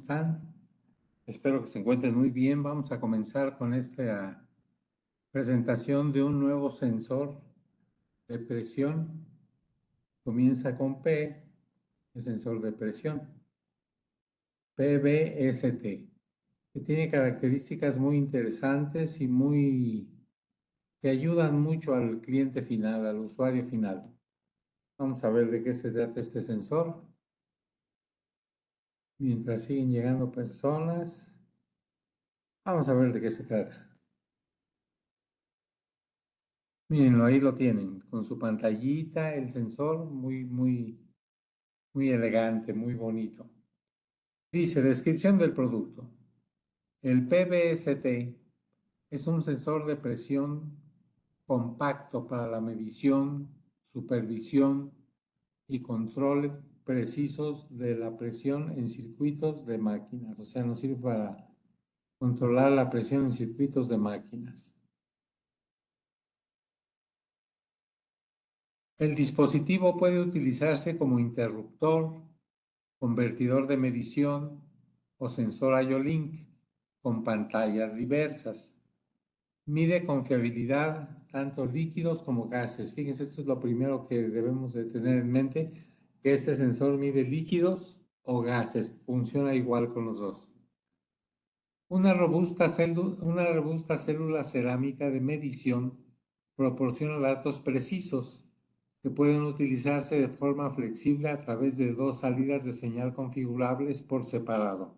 están? Espero que se encuentren muy bien. Vamos a comenzar con esta presentación de un nuevo sensor de presión. Comienza con P, el sensor de presión, PBST, que tiene características muy interesantes y que ayudan mucho al cliente final, al usuario final. Vamos a ver de qué se trata este sensor. Mientras siguen llegando personas, vamos a ver de qué se trata. Mírenlo, ahí lo tienen, con su pantallita, el sensor, muy elegante, muy bonito. Dice, descripción del producto. El PBST es un sensor de presión compacto para la medición, supervisión y control precisos de la presión en circuitos de máquinas. O sea, nos sirve para controlar la presión en circuitos de máquinas. El dispositivo puede utilizarse como interruptor, convertidor de medición o sensor IO-Link con pantallas diversas. Mide con fiabilidad tanto líquidos como gases. Fíjense, esto es lo primero que debemos de tener en mente, que este sensor mide líquidos o gases. Funciona igual con los dos. Una robusta célula cerámica de medición proporciona datos precisos que pueden utilizarse de forma flexible a través de dos salidas de señal configurables por separado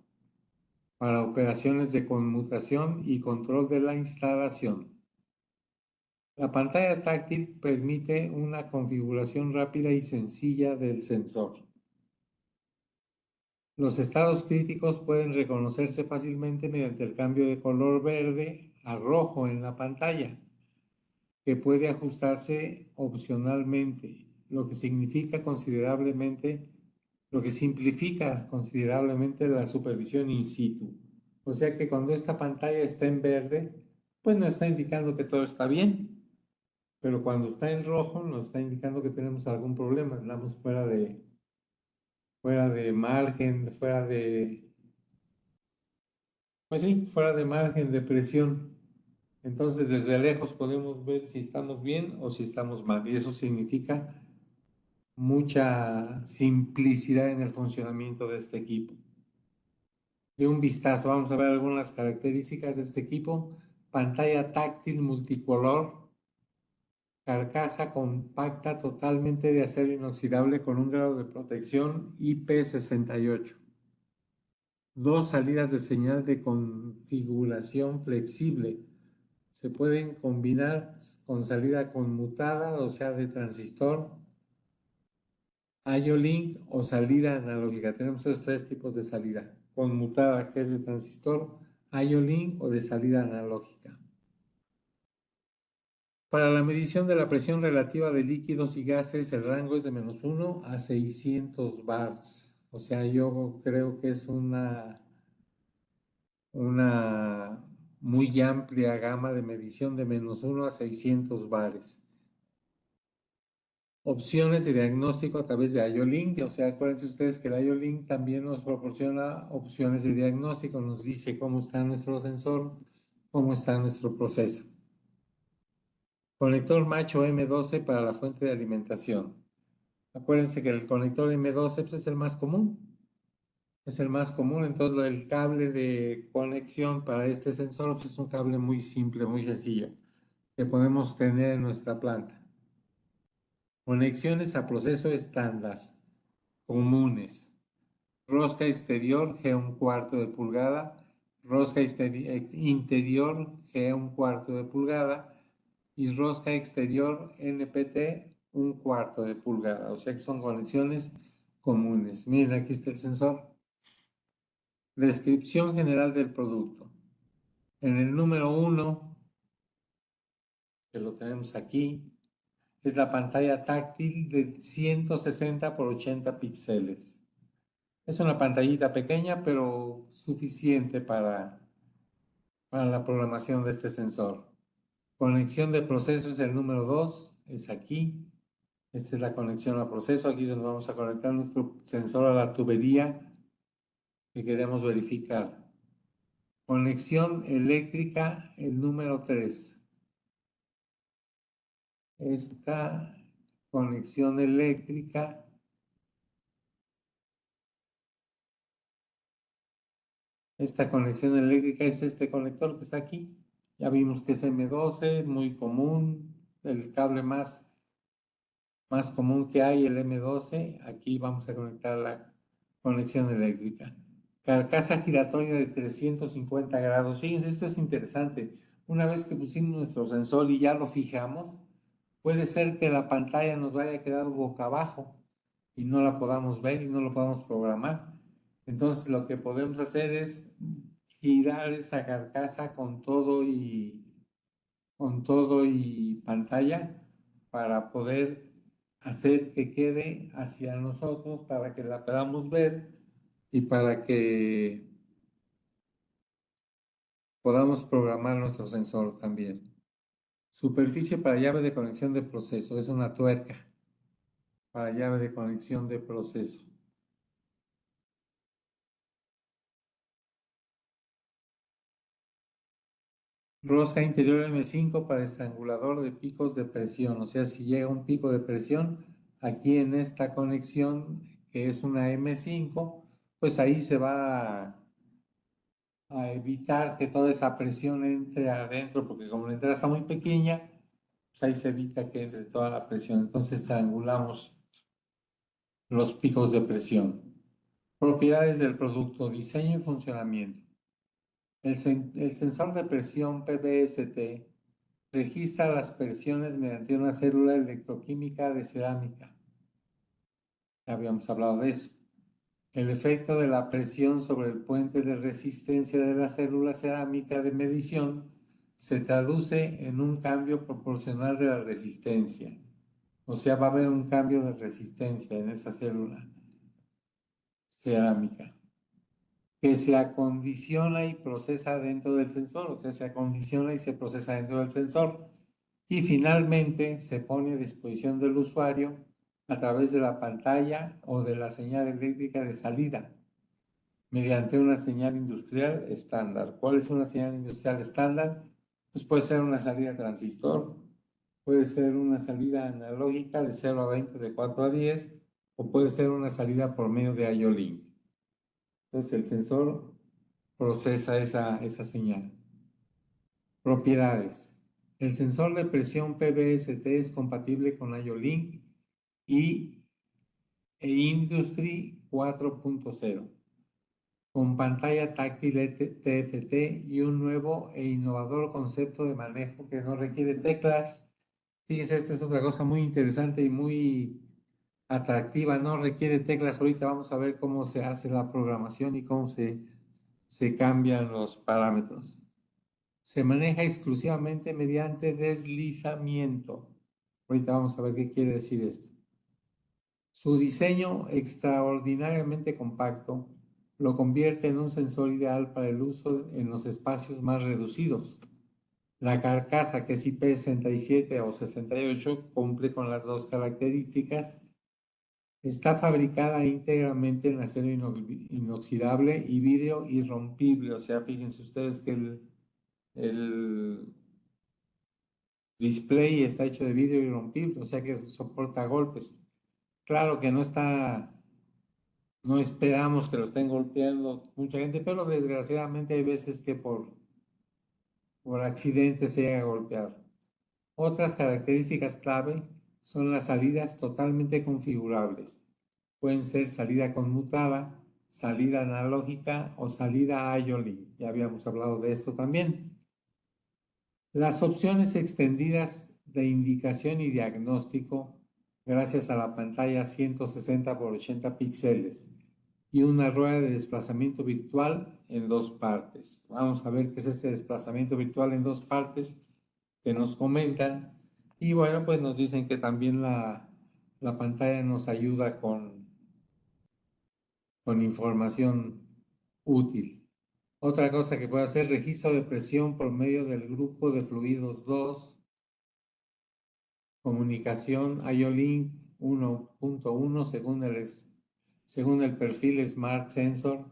para operaciones de conmutación y control de la instalación. La pantalla táctil permite una configuración rápida y sencilla del sensor. Los estados críticos pueden reconocerse fácilmente mediante el cambio de color verde a rojo en la pantalla, que puede ajustarse opcionalmente, lo que simplifica considerablemente la supervisión in situ. O sea que cuando esta pantalla está en verde, pues nos está indicando que todo está bien, pero cuando está en rojo nos está indicando que tenemos algún problema, andamos fuera de margen, pues sí, fuera de margen de presión. Entonces, desde lejos podemos ver si estamos bien o si estamos mal. Y eso significa mucha simplicidad en el funcionamiento de este equipo. De un vistazo, vamos a ver algunas características de este equipo. Pantalla táctil multicolor, carcasa compacta totalmente de acero inoxidable con un grado de protección IP68. Dos salidas de señal de configuración flexible. Se pueden combinar con salida conmutada, o sea, de transistor, IO-Link o salida analógica. Tenemos estos tres tipos de salida. Conmutada, que es de transistor, IO-Link o de salida analógica. Para la medición de la presión relativa de líquidos y gases, el rango es de -1 a 600 bars. O sea, yo creo que es una muy amplia gama de medición de -1 a 600 bares. Opciones de diagnóstico a través de IO-Link. O sea, acuérdense ustedes que el IO-Link también nos proporciona opciones de diagnóstico, nos dice cómo está nuestro sensor, cómo está nuestro proceso. Conector macho M12 para la fuente de alimentación. Acuérdense que el conector M12 pues, es el más común. Es el más común, entonces el cable de conexión para este sensor pues, es un cable muy simple, muy sencillo, que podemos tener en nuestra planta. Conexiones a proceso estándar, comunes. Rosca exterior G1/4 de pulgada, rosca interior G1/4 de pulgada y rosca exterior NPT 1/4 de pulgada. O sea que son conexiones comunes. Miren, aquí está el sensor. Descripción general del producto. En el número 1, que lo tenemos aquí, es la pantalla táctil de 160 por 80 píxeles. Es una pantallita pequeña, pero suficiente para la programación de este sensor. Conexión de proceso es el número 2, es aquí. Esta es la conexión a proceso. Aquí es donde vamos a conectar nuestro sensor a la tubería que queremos verificar. Conexión eléctrica, el número 3. Esta conexión eléctrica es este conector que está aquí. Ya vimos que es M12, muy común, el cable más común que hay, el M12. Aquí vamos a conectar la conexión eléctrica. Carcasa giratoria de 350 grados. Fíjense, esto es interesante. Una vez que pusimos nuestro sensor y ya lo fijamos, puede ser que la pantalla nos vaya a quedar boca abajo y no la podamos ver y no lo podamos programar. Entonces lo que podemos hacer es girar esa carcasa con todo y pantalla para poder hacer que quede hacia nosotros, para que la podamos ver y para que podamos programar nuestro sensor también. Superficie para llave de conexión de proceso. Es una tuerca para llave de conexión de proceso. Rosca interior M5 para estrangulador de picos de presión. O sea, si llega un pico de presión, aquí en esta conexión, que es una M5, pues ahí se va a evitar que toda esa presión entre adentro, porque como la entrada está muy pequeña, pues ahí se evita que entre toda la presión. Entonces estrangulamos los picos de presión. Propiedades del producto, diseño y funcionamiento. El sensor de presión PBST registra las presiones mediante una célula electroquímica de cerámica. Ya habíamos hablado de eso. El efecto de la presión sobre el puente de resistencia de la célula cerámica de medición se traduce en un cambio proporcional de la resistencia. O sea, va a haber un cambio de resistencia en esa célula cerámica que se acondiciona y procesa dentro del sensor. O sea, se acondiciona y se procesa dentro del sensor. Y finalmente se pone a disposición del usuario a través de la pantalla o de la señal eléctrica de salida mediante una señal industrial estándar. ¿Cuál es una señal industrial estándar? Pues puede ser una salida transistor, puede ser una salida analógica de 0 a 20, de 4 a 10, o puede ser una salida por medio de IO-Link. Entonces el sensor procesa esa señal. Propiedades. El sensor de presión PBST es compatible con IO-Link y Industry 4.0. Con pantalla táctil TFT y un nuevo e innovador concepto de manejo que no requiere teclas. Fíjense, esto es otra cosa muy interesante y muy atractiva. No requiere teclas. Ahorita vamos a ver cómo se hace la programación y cómo se cambian los parámetros. Se maneja exclusivamente mediante deslizamiento. Ahorita vamos a ver qué quiere decir esto. Su diseño extraordinariamente compacto lo convierte en un sensor ideal para el uso en los espacios más reducidos. La carcasa, que es IP67 o 68, cumple con las dos características. Está fabricada íntegramente en acero inoxidable y vidrio irrompible. O sea, fíjense ustedes que el display está hecho de vidrio irrompible, o sea que soporta golpes. Claro que no esperamos que lo estén golpeando mucha gente, pero desgraciadamente hay veces que por accidente se llega a golpear. Otras características clave son las salidas totalmente configurables. Pueden ser salida conmutada, salida analógica o salida IO-Link. Ya habíamos hablado de esto también. Las opciones extendidas de indicación y diagnóstico gracias a la pantalla 160 por 80 píxeles y una rueda de desplazamiento virtual en dos partes. Vamos a ver qué es este desplazamiento virtual en dos partes que nos comentan. Y bueno, pues nos dicen que también la pantalla nos ayuda con información útil. Otra cosa que puede hacer, registro de presión por medio del grupo de fluidos 2, comunicación IO-Link 1.1 según el perfil Smart Sensor,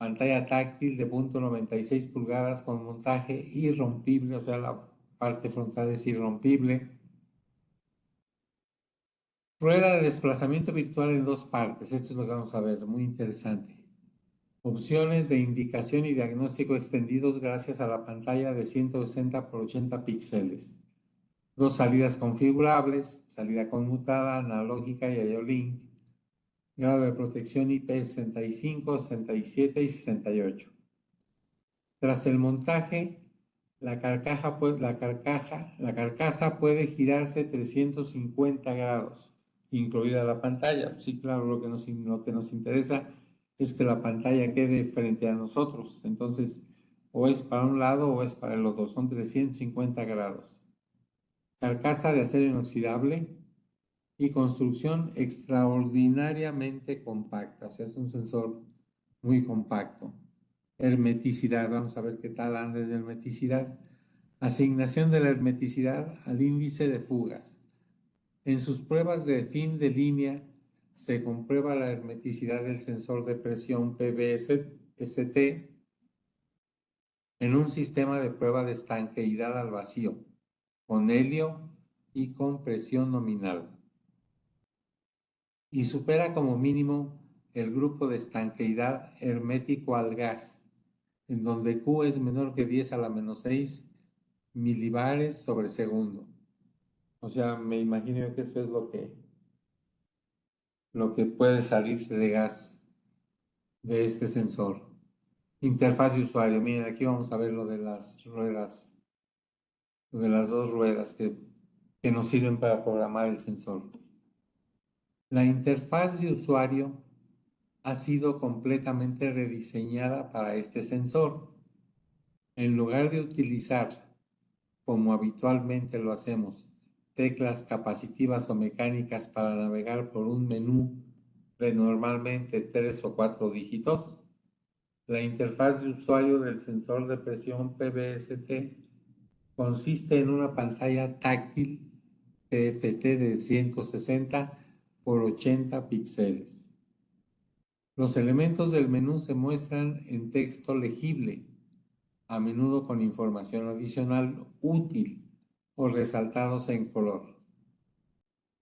pantalla táctil de 0.96 pulgadas con montaje irrompible, o sea, la parte frontal es irrompible. Rueda de desplazamiento virtual en dos partes. Esto es lo que vamos a ver, muy interesante. Opciones de indicación y diagnóstico extendidos gracias a la pantalla de 160 por 80 píxeles. Dos salidas configurables, salida conmutada, analógica y IO-Link. Grado de protección IP65, 67 y 68. Tras el montaje, la carcasa puede girarse 350 grados, incluida la pantalla. Sí, claro, lo que nos interesa es que la pantalla quede frente a nosotros. Entonces, o es para un lado o es para el otro. Son 350 grados. Carcasa de acero inoxidable y construcción extraordinariamente compacta. O sea, es un sensor muy compacto. Hermeticidad, vamos a ver qué tal anda de hermeticidad. Asignación de la hermeticidad al índice de fugas. En sus pruebas de fin de línea se comprueba la hermeticidad del sensor de presión PBST en un sistema de prueba de estanqueidad al vacío, con helio y con presión nominal. Y supera como mínimo el grupo de estanqueidad hermético al gas, en donde Q es menor que 10 a la menos 6 milibares sobre segundo. O sea, me imagino que eso es lo que puede salirse de gas de este sensor. Interfaz de usuario. Miren, aquí vamos a ver lo de las ruedas, lo de las dos ruedas que nos sirven para programar el sensor. La interfaz de usuario ha sido completamente rediseñada para este sensor. En lugar de utilizar, como habitualmente lo hacemos, teclas capacitivas o mecánicas para navegar por un menú de normalmente 3 o 4 dígitos, la interfaz de usuario del sensor de presión PBST consiste en una pantalla táctil TFT de 160 por 80 píxeles. Los elementos del menú se muestran en texto legible, a menudo con información adicional útil o resaltados en color.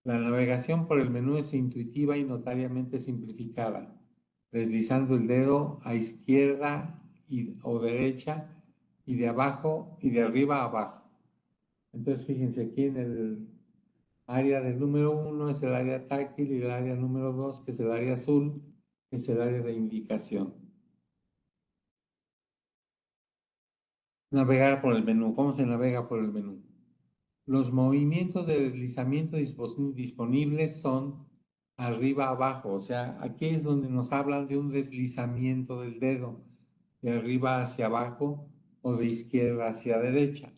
La navegación por el menú es intuitiva y notariamente simplificada, deslizando el dedo a izquierda o derecha y de abajo y de arriba a abajo. Entonces fíjense aquí en el área del número 1 es el área táctil y el área número 2, que es el área azul, es el área de indicación. Navegar por el menú. ¿Cómo se navega por el menú? Los movimientos de deslizamiento disponibles son arriba abajo, o sea, aquí es donde nos hablan de un deslizamiento del dedo, de arriba hacia abajo o de izquierda hacia derecha.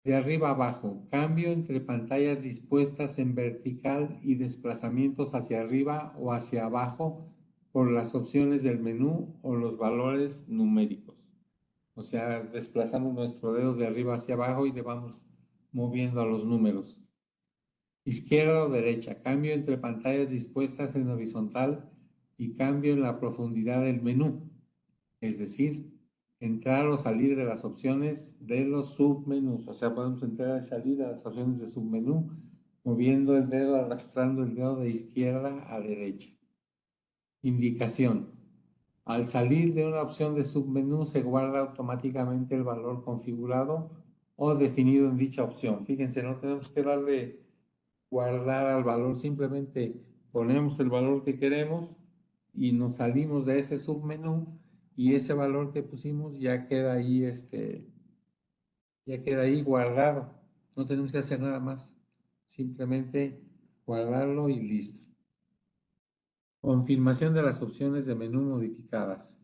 De arriba abajo, cambio entre pantallas dispuestas en vertical y desplazamientos hacia arriba o hacia abajo por las opciones del menú o los valores numéricos. O sea, desplazamos nuestro dedo de arriba hacia abajo y le vamos moviendo a los números. Izquierda o derecha, cambio entre pantallas dispuestas en horizontal y cambio en la profundidad del menú, es decir, entrar o salir de las opciones de los submenús. O sea, podemos entrar y salir a las opciones de submenú moviendo el dedo, arrastrando el dedo de izquierda a derecha. Indicación. Al salir de una opción de submenú se guarda automáticamente el valor configurado o definido en dicha opción. Fíjense, no tenemos que darle guardar al valor, simplemente ponemos el valor que queremos y nos salimos de ese submenú y ese valor que pusimos ya queda ahí, ya queda ahí guardado. No tenemos que hacer nada más, simplemente guardarlo y listo. Confirmación de las opciones de menú modificadas.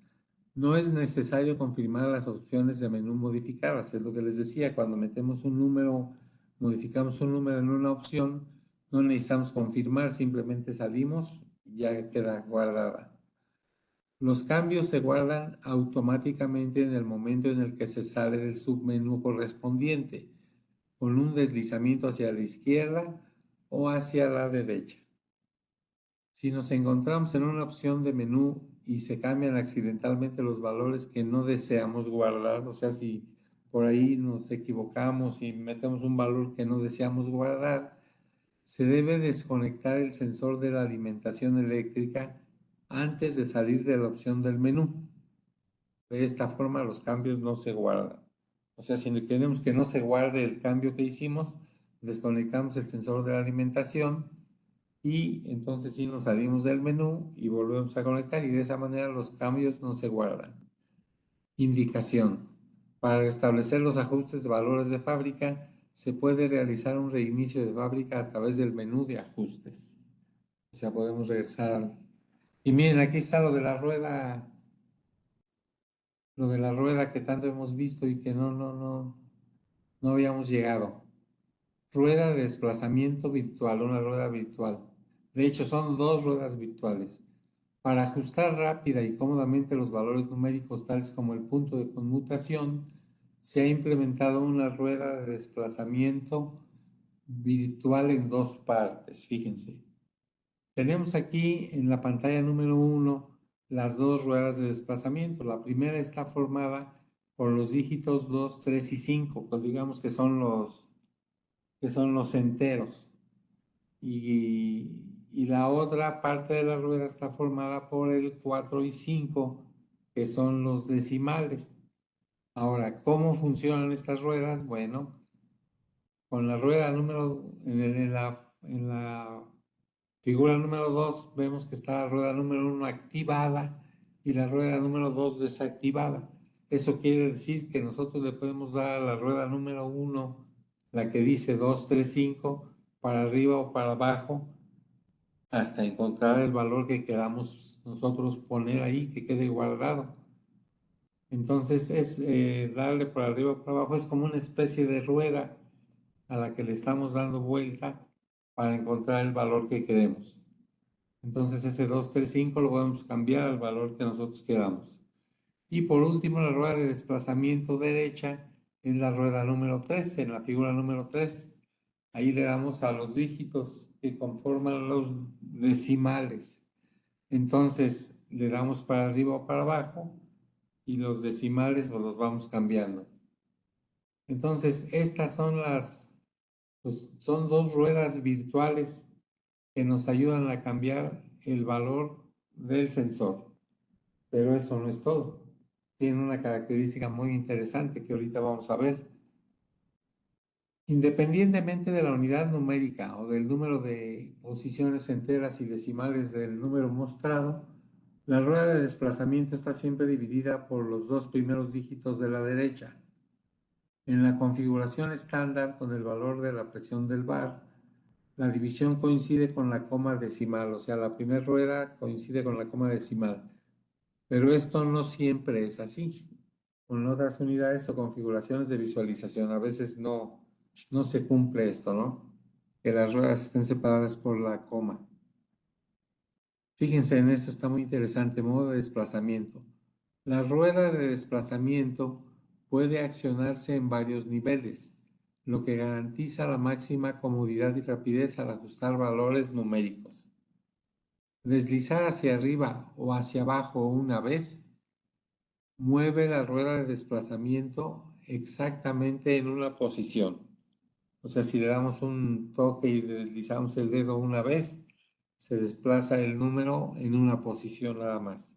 No es necesario confirmar las opciones de menú modificadas. Es lo que les decía, cuando metemos un número, modificamos un número en una opción, no necesitamos confirmar, simplemente salimos y ya queda guardada. Los cambios se guardan automáticamente en el momento en el que se sale del submenú correspondiente, con un deslizamiento hacia la izquierda o hacia la derecha. Si nos encontramos en una opción de menú y se cambian accidentalmente los valores que no deseamos guardar, o sea, si por ahí nos equivocamos y metemos un valor que no deseamos guardar, se debe desconectar el sensor de la alimentación eléctrica antes de salir de la opción del menú. De esta forma los cambios no se guardan. O sea, si queremos que no se guarde el cambio que hicimos, desconectamos el sensor de la alimentación y entonces sí nos salimos del menú y volvemos a conectar y de esa manera los cambios no se guardan. Indicación. Para restablecer los ajustes de valores de fábrica, se puede realizar un reinicio de fábrica a través del menú de ajustes. O sea, podemos regresar. Y miren, aquí está lo de la rueda que tanto hemos visto y que no habíamos llegado. Rueda de desplazamiento virtual, una rueda virtual. De hecho, son dos ruedas virtuales. Para ajustar rápida y cómodamente los valores numéricos tales como el punto de conmutación, se ha implementado una rueda de desplazamiento virtual en dos partes. Fíjense. Tenemos aquí en la pantalla número 1 las dos ruedas de desplazamiento. La primera está formada por los dígitos 2, 3 y 5, pues digamos que son los enteros. Y la otra parte de la rueda está formada por el 4 y 5, que son los decimales. Ahora, ¿cómo funcionan estas ruedas? Bueno, con la rueda número, en la figura número 2 vemos que está la rueda número 1 activada y la rueda número 2 desactivada. Eso quiere decir que nosotros le podemos dar a la rueda número 1, la que dice 2, 3, 5, para arriba o para abajo, hasta encontrar el valor que queramos nosotros poner ahí, que quede guardado. Entonces es darle por arriba o por abajo, es como una especie de rueda a la que le estamos dando vuelta para encontrar el valor que queremos. Entonces ese 2, 3, 5 lo podemos cambiar al valor que nosotros queramos. Y por último, la rueda de desplazamiento derecha es la rueda número 3, en la figura número 3. Ahí le damos a los dígitos que conforman los decimales. Entonces le damos para arriba o para abajo y los decimales pues los vamos cambiando. Entonces estas son pues son dos ruedas virtuales que nos ayudan a cambiar el valor del sensor. Pero eso no es todo. Tiene una característica muy interesante que ahorita vamos a ver. Independientemente de la unidad numérica o del número de posiciones enteras y decimales del número mostrado, la rueda de desplazamiento está siempre dividida por los dos primeros dígitos de la derecha. En la configuración estándar con el valor de la presión del bar, la división coincide con la coma decimal, o sea, la primera rueda coincide con la coma decimal. Pero esto no siempre es así. Con otras unidades o configuraciones de visualización, a veces no se cumple esto, ¿no? Que las ruedas estén separadas por la coma. Fíjense en esto, está muy interesante, modo de desplazamiento. La rueda de desplazamiento puede accionarse en varios niveles, lo que garantiza la máxima comodidad y rapidez al ajustar valores numéricos. Deslizar hacia arriba o hacia abajo una vez mueve la rueda de desplazamiento exactamente en una posición. O sea, si le damos un toque y deslizamos el dedo una vez, se desplaza el número en una posición nada más.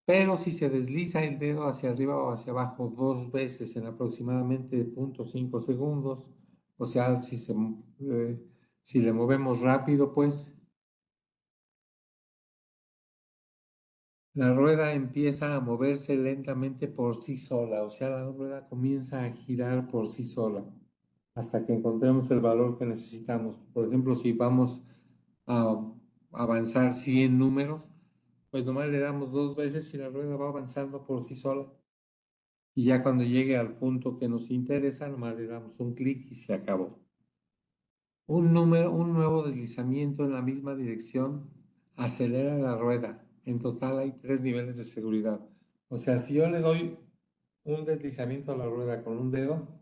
Pero si se desliza el dedo hacia arriba o hacia abajo dos veces en aproximadamente 0.5 segundos, o sea, si le movemos rápido, pues la rueda empieza a moverse lentamente por sí sola, o sea, la rueda comienza a girar por sí sola hasta que encontremos el valor que necesitamos. Por ejemplo, si vamos a avanzar 100 números, pues nomás le damos dos veces y la rueda va avanzando por sí sola. Y ya cuando llegue al punto que nos interesa, nomás le damos un clic y se acabó. Un nuevo deslizamiento en la misma dirección acelera la rueda. En total hay 3 niveles de seguridad. O sea, si yo le doy un deslizamiento a la rueda con un dedo,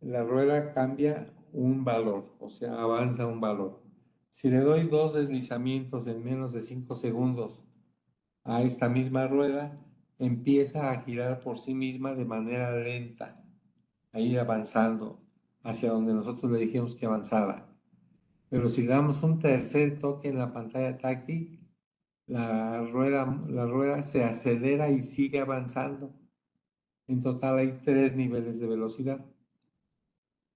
la rueda cambia un valor, o sea, avanza un valor. Si le doy dos deslizamientos en menos de 5 segundos a esta misma rueda, empieza a girar por sí misma de manera lenta, a ir avanzando hacia donde nosotros le dijimos que avanzara. Pero si le damos un tercer toque en la pantalla táctil, la rueda se acelera y sigue avanzando. En total hay 3 niveles de velocidad.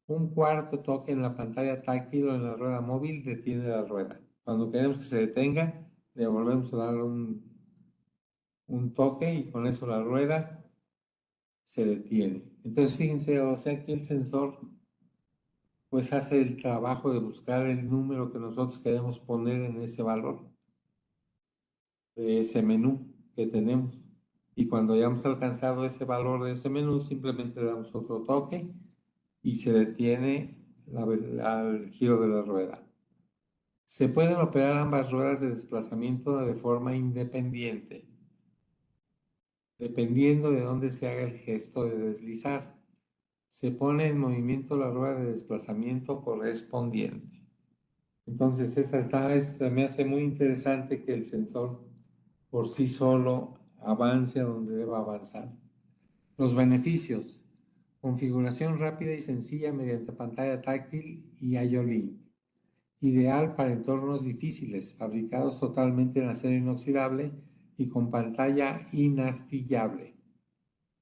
Un cuarto toque en la pantalla táctil o en la rueda móvil detiene la rueda. Cuando queremos que se detenga, le volvemos a dar un toque y con eso la rueda se detiene. Entonces fíjense, o sea que el sensor pues hace el trabajo de buscar el número que nosotros queremos poner en ese valor, de ese menú que tenemos. Y cuando hayamos alcanzado ese valor de ese menú, simplemente le damos otro toque y se detiene el giro de la rueda. Se pueden operar ambas ruedas de desplazamiento de forma independiente, dependiendo de dónde se haga el gesto de deslizar. Se pone en movimiento la rueda de desplazamiento correspondiente. Entonces, se me hace muy interesante que el sensor por sí solo avance a donde deba avanzar. Los beneficios: configuración rápida y sencilla mediante pantalla táctil y IO-Link. Ideal para entornos difíciles, fabricados totalmente en acero inoxidable y con pantalla inastillable.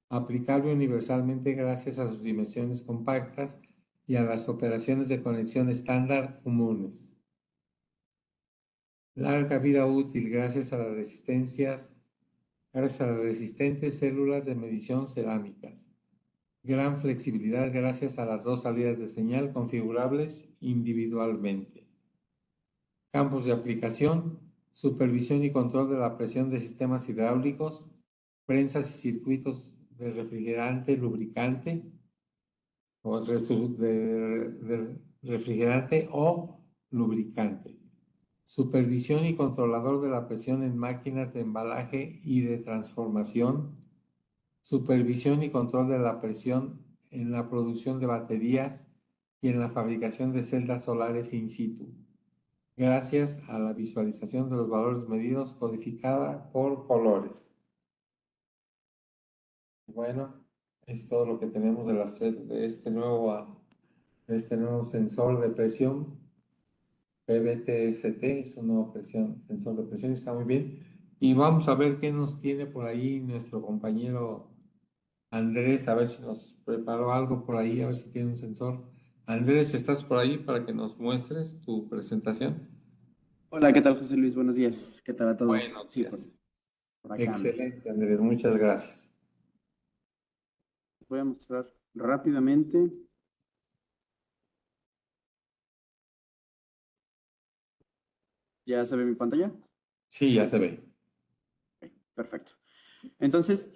Aplicable universalmente gracias a sus dimensiones compactas y a las operaciones de conexión estándar comunes. Larga vida útil gracias a las resistentes células de medición cerámicas. Gran flexibilidad gracias a las 2 salidas de señal configurables individualmente. Campos de aplicación: supervisión y control de la presión de sistemas hidráulicos, prensas y circuitos de refrigerante, lubricante, o de refrigerante o lubricante. Supervisión y controlador de la presión en máquinas de embalaje y de transformación. Supervisión y control de la presión en la producción de baterías y en la fabricación de celdas solares in situ, gracias a la visualización de los valores medidos codificada por colores. Bueno, es todo lo que tenemos de este nuevo sensor de presión. PBTST es un nuevo sensor de presión, está muy bien. Y vamos a ver qué nos tiene por ahí nuestro compañero Andrés, a ver si nos preparó algo por ahí, a ver si tiene un sensor. Andrés, ¿estás por ahí para que nos muestres tu presentación? Hola, ¿qué tal, José Luis? Buenos días. ¿Qué tal a todos? Buenos Sí, días. por acá ando. Excelente, Andrés, muchas gracias. Les voy a mostrar rápidamente. ¿Ya se ve mi pantalla? Sí, ya se ve. Ok, perfecto. Entonces,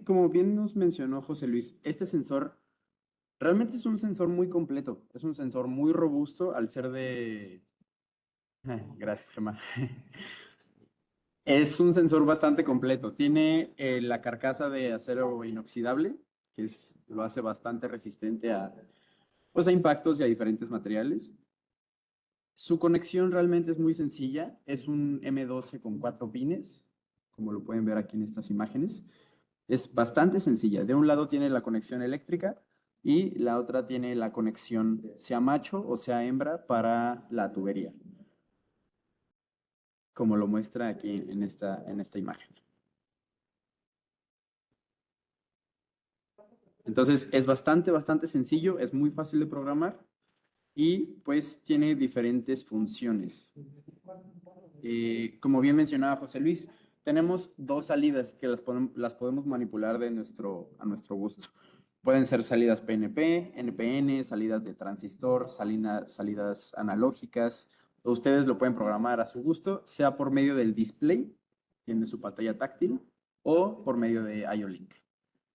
como bien nos mencionó José Luis, este sensor realmente es un sensor muy completo. Es un sensor muy robusto al ser de... Gracias, Gemma. Es un sensor bastante completo. Tiene la carcasa de acero inoxidable, lo hace bastante resistente pues, a impactos y a diferentes materiales. Su conexión realmente es muy sencilla. Es un M12 con 4 pines, como lo pueden ver aquí en estas imágenes. Es bastante sencilla. De un lado tiene la conexión eléctrica y la otra tiene la conexión sea macho o sea hembra para la tubería, como lo muestra aquí en esta imagen. Entonces es bastante sencillo, es muy fácil de programar y pues tiene diferentes funciones. Como bien mencionaba José Luis, tenemos 2 salidas que las podemos manipular a nuestro gusto. Pueden ser salidas PNP, NPN, salidas de transistor, salidas analógicas. Ustedes lo pueden programar a su gusto, sea por medio del display, tiene su pantalla táctil, o por medio de IO-Link.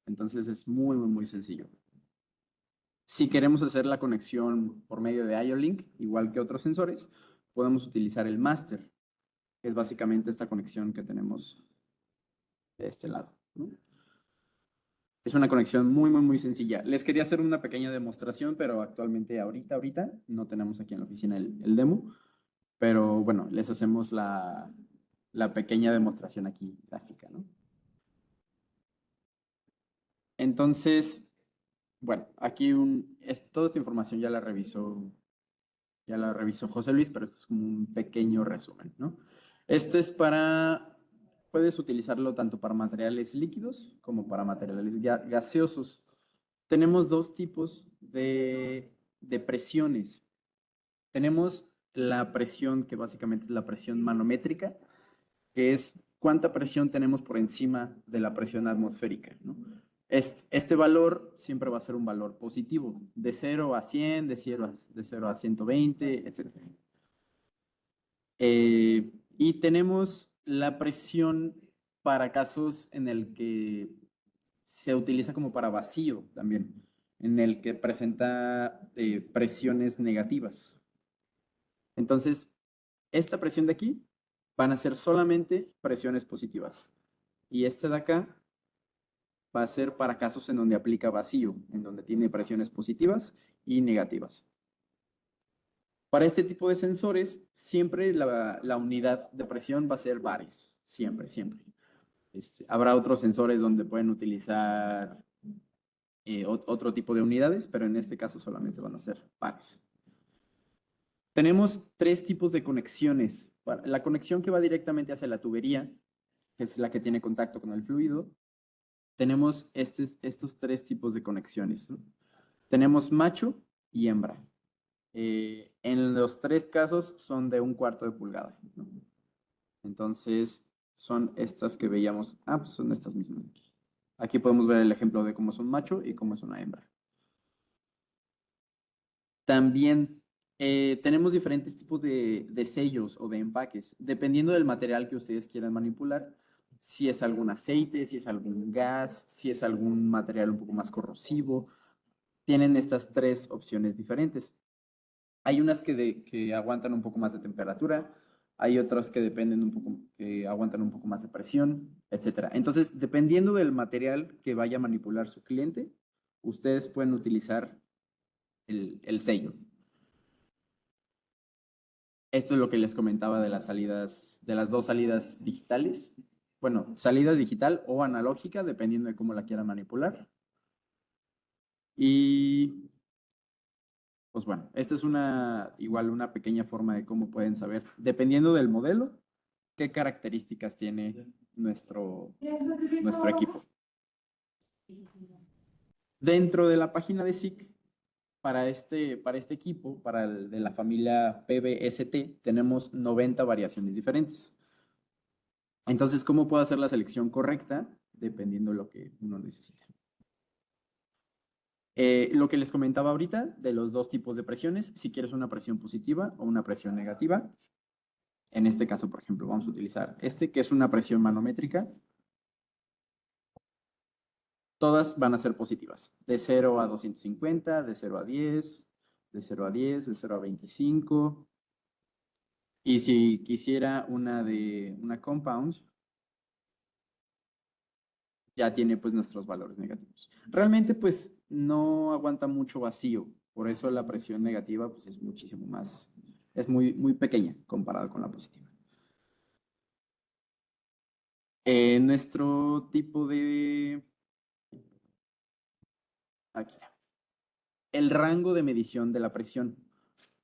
Entonces es muy sencillo. Si queremos hacer la conexión por medio de IO-Link, igual que otros sensores, podemos utilizar el master, que es básicamente esta conexión que tenemos de este lado, ¿no? Es una conexión muy sencilla. Les quería hacer una pequeña demostración, pero actualmente ahorita no tenemos aquí en la oficina el demo, pero bueno, les hacemos la pequeña demostración aquí gráfica, ¿no? Entonces, bueno, aquí toda esta información ya la revisó José Luis, pero esto es como un pequeño resumen, ¿no? Este es puedes utilizarlo tanto para materiales líquidos como para materiales gaseosos. Tenemos dos tipos de presiones. Tenemos la presión, que básicamente es la presión manométrica, que es cuánta presión tenemos por encima de la presión atmosférica, ¿no? Este valor siempre va a ser un valor positivo, de 0 a 100, de 0 a 120, etc. Y tenemos la presión para casos en el que se utiliza como para vacío también, en el que presenta presiones negativas. Entonces, esta presión de aquí van a ser solamente presiones positivas. Y este de acá va a ser para casos en donde aplica vacío, en donde tiene presiones positivas y negativas. Para este tipo de sensores, siempre la unidad de presión va a ser bares, siempre, siempre. Habrá otros sensores donde pueden utilizar otro tipo de unidades, pero en este caso solamente van a ser pares. Tenemos tres tipos de conexiones. La conexión que va directamente hacia la tubería, que es la que tiene contacto con el fluido, tenemos estos tres tipos de conexiones, ¿no? Tenemos macho y hembra. En los tres casos son de 1/4 de pulgada, ¿no? Entonces, son estas que veíamos. Pues son estas mismas aquí. Aquí podemos ver el ejemplo de cómo es un macho y cómo es una hembra. También tenemos diferentes tipos de sellos o de empaques, dependiendo del material que ustedes quieran manipular. Si es algún aceite, si es algún gas, si es algún material un poco más corrosivo, tienen estas tres opciones diferentes. Hay unas que aguantan un poco más de temperatura, hay otras que que aguantan un poco más de presión, etc. Entonces, dependiendo del material que vaya a manipular su cliente, ustedes pueden utilizar el sello. Esto es lo que les comentaba de las salidas, de las dos salidas digitales. Bueno, salida digital o analógica, dependiendo de cómo la quieran manipular. Y pues bueno, esta es igual una pequeña forma de cómo pueden saber, dependiendo del modelo, qué características tiene nuestro equipo. Dentro de la página de SICK, para este equipo, para el de la familia PBST, tenemos 90 variaciones diferentes. Entonces, ¿cómo puedo hacer la selección correcta? Dependiendo de lo que uno necesite. Lo que les comentaba ahorita de los dos tipos de presiones, si quieres una presión positiva o una presión negativa. En este caso, por ejemplo, vamos a utilizar que es una presión manométrica. Todas van a ser positivas, de 0 a 250, de 0 a 10, de 0 a 10, de 0 a 25. Y si quisiera una compound, ya tiene pues nuestros valores negativos. Realmente pues no aguanta mucho vacío, por eso la presión negativa pues es muchísimo más, es muy pequeña comparada con la positiva. Nuestro tipo aquí está, el rango de medición de la presión.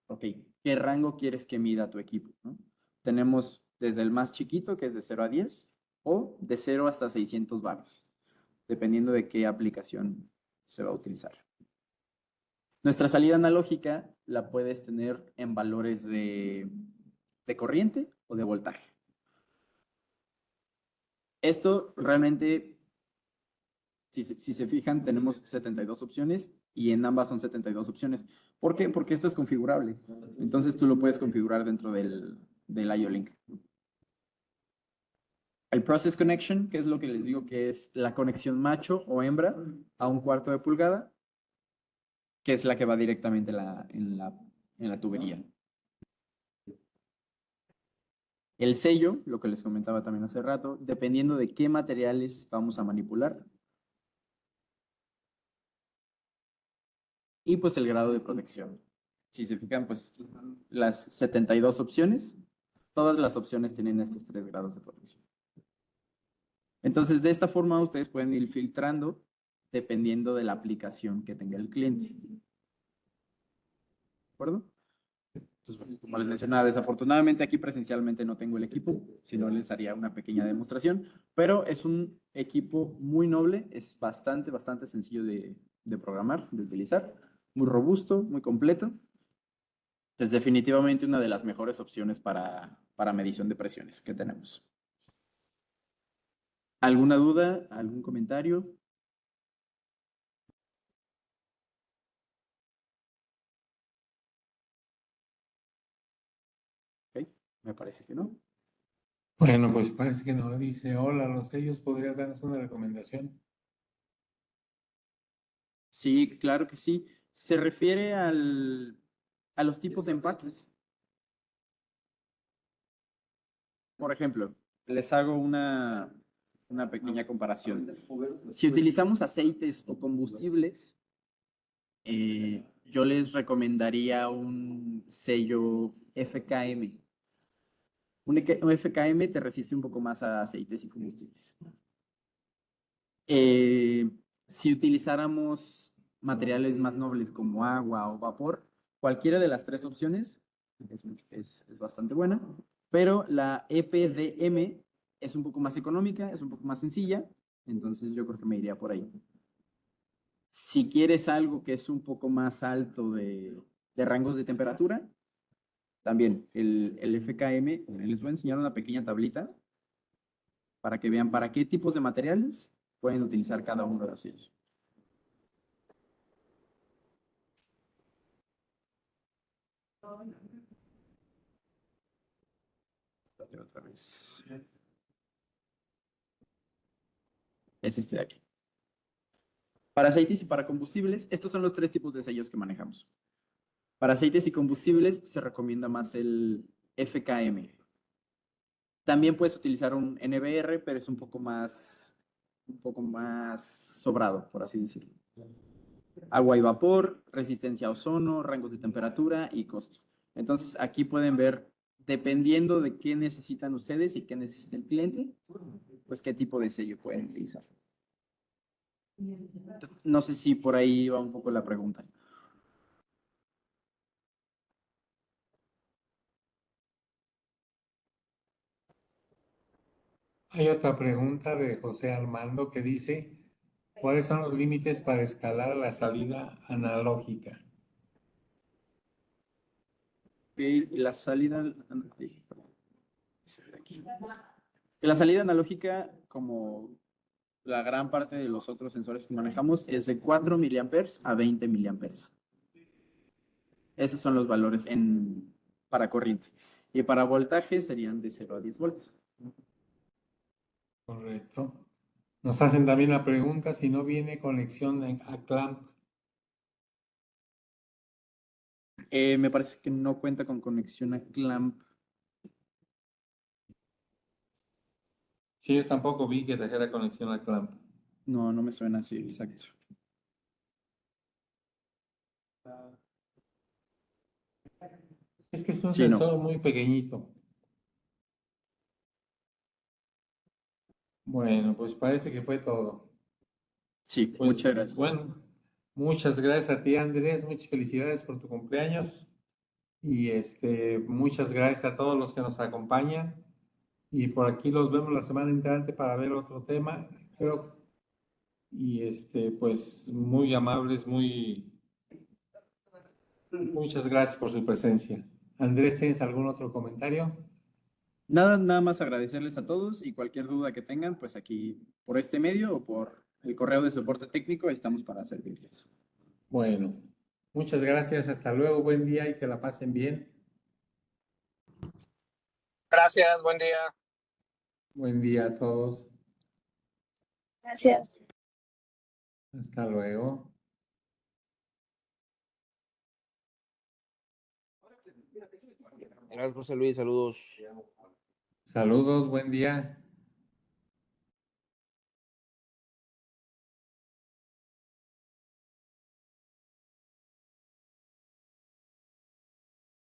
Ok, ¿qué rango quieres que mida tu equipo, ¿no? Tenemos desde el más chiquito, que es de 0 a 10, o de 0 hasta 600 bares, dependiendo de qué aplicación se va a utilizar. Nuestra salida analógica la puedes tener en valores de corriente o de voltaje. Esto realmente, si se fijan, tenemos 72 opciones y en ambas son 72 opciones. ¿Por qué? Porque esto es configurable. Entonces tú lo puedes configurar dentro del IO-Link. El Process Connection, que es lo que les digo que es la conexión macho o hembra a 1/4 de pulgada, que es la que va directamente en la tubería. El sello, lo que les comentaba también hace rato, dependiendo de qué materiales vamos a manipular. Y pues el grado de protección. Si se fijan, pues las 72 opciones Todas las opciones tienen estos 3 grados de protección. Entonces, de esta forma, ustedes pueden ir filtrando dependiendo de la aplicación que tenga el cliente. ¿De acuerdo? Entonces, bueno, como les mencionaba, desafortunadamente aquí presencialmente no tengo el equipo, si no les haría una pequeña demostración, pero es un equipo muy noble, es bastante sencillo de programar, de utilizar, muy robusto, muy completo. Es definitivamente una de las mejores opciones para medición de presiones que tenemos. ¿Alguna duda? ¿Algún comentario? Ok, me parece que no. Bueno, pues parece que no. Dice, hola, los sellos, ¿podrías darnos una recomendación? Sí, claro que sí. Se refiere a los tipos de empaques. Por ejemplo, les hago una pequeña comparación. Si utilizamos aceites o combustibles, yo les recomendaría un sello FKM. Un FKM te resiste un poco más a aceites y combustibles. Eh, si utilizáramos materiales más nobles como agua o vapor, cualquiera de las 3 opciones es bastante buena, pero la EPDM es un poco más económica, es un poco más sencilla, entonces yo creo que me iría por ahí. Si quieres algo que es un poco más alto de rangos de temperatura, también el FKM, les voy a enseñar una pequeña tablita para que vean para qué tipos de materiales pueden utilizar cada uno de ellos. Otra vez. Es este de aquí. Para aceites y para combustibles, estos son los 3 tipos de sellos que manejamos. Para aceites y combustibles se recomienda más el FKM. También puedes utilizar un NBR, pero es un poco más sobrado, por así decirlo. Agua y vapor, resistencia a ozono, rangos de temperatura y costo. Entonces, aquí pueden ver, dependiendo de qué necesitan ustedes y qué necesita el cliente, pues qué tipo de sello pueden utilizar. No sé si por ahí va un poco la pregunta. Hay otra pregunta de José Armando que dice, ¿cuáles son los límites para escalar la salida analógica? La salida, aquí. La salida analógica, como la gran parte de los otros sensores que manejamos, es de 4 miliamperes a 20 miliamperes. Esos son los valores para corriente. Y para voltaje serían de 0 a 10 volts. Correcto. Nos hacen también la pregunta si no viene conexión a clamp. Me parece que no cuenta con conexión a clamp. Sí, yo tampoco vi que trajera conexión a clamp. No, no me suena así, exacto. Es que es un Sí, no. sensor muy pequeñito. Bueno, pues parece que fue todo. Sí, Pues muchas gracias. bueno, muchas gracias a ti, Andrés. Muchas felicidades por tu cumpleaños. Y muchas gracias a todos los que nos acompañan. Y por aquí los vemos la semana entrante para ver otro tema. Creo, y pues muy amables, muchas gracias por su presencia. Andrés, ¿tienes algún otro comentario? Nada más agradecerles a todos y cualquier duda que tengan, pues aquí por este medio o por el correo de soporte técnico estamos para servirles. Bueno, muchas gracias. Hasta luego. Buen día y que la pasen bien. Gracias, buen día. Buen día a todos. Gracias. Hasta luego. Gracias, José Luis, saludos. Saludos, buen día.